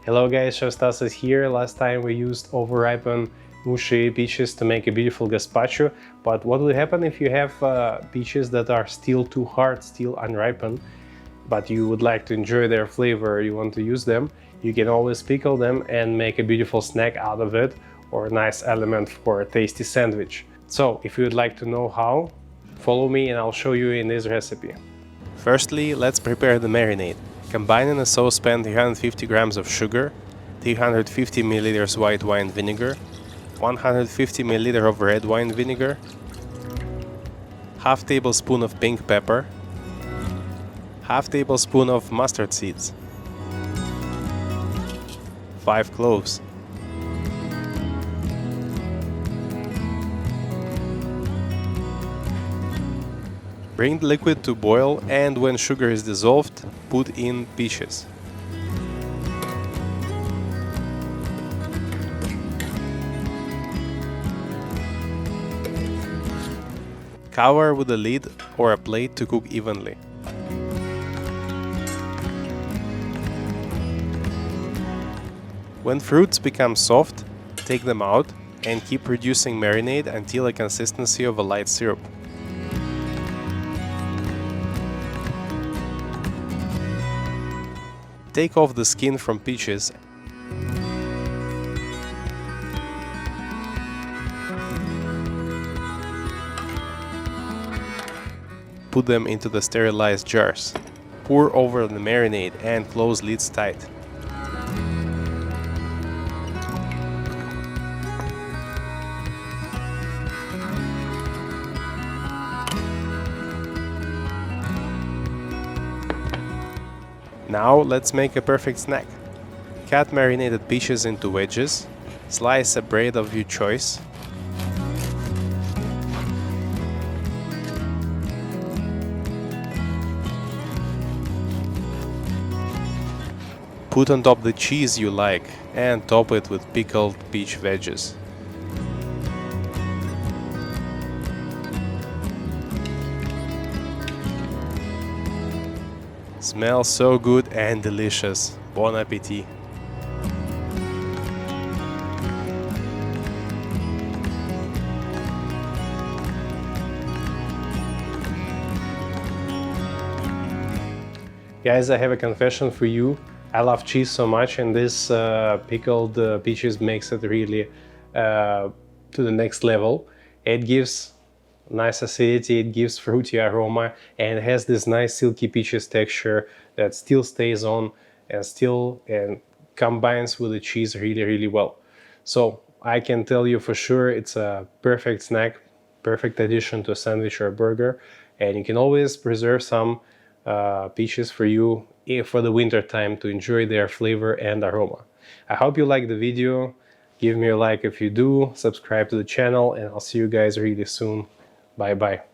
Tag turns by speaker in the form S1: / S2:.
S1: Hello guys, Shostas is here. Last time we used overripened mushy peaches to make a beautiful gazpacho, but what will happen if you have peaches that are still too hard, still unripened, but you would like to enjoy their flavor, you want to use them, you can always pickle them and make a beautiful snack out of it, or a nice element for a tasty sandwich. So if you would like to know how, follow me and I'll show you in this recipe. Firstly, let's prepare the marinade. Combine in a saucepan 350 grams of sugar, 350 milliliters white wine vinegar, 150 milliliters of red wine vinegar, half tablespoon of pink pepper, half tablespoon of mustard seeds, 5 cloves. Bring the liquid to boil, and when sugar is dissolved, put in peaches. Cover with a lid or a plate to cook evenly. When fruits become soft, take them out and keep reducing marinade until a consistency of a light syrup. Take off the skin from peaches put them into the sterilized jars. Pour over the marinade and close lids tight. Now let's make a perfect snack. Cut marinated peaches into wedges, slice a bread of your choice, put on top the cheese you like and top it with pickled peach wedges. Smells so good and delicious. Bon appetit! Guys, I have a confession for you. I love cheese so much, and this pickled peaches makes it really to the next level. It gives nice acidity, it gives fruity aroma, and it has this nice silky peaches texture that still stays on and combines with the cheese really well. So I can tell you for sure it's a perfect snack, perfect addition to a sandwich or a burger, and you can always preserve some peaches for you for the winter time to enjoy their flavor and aroma. I hope you like the video. Give me a like if you do, subscribe to the channel, and I'll see you guys really soon. Bye bye.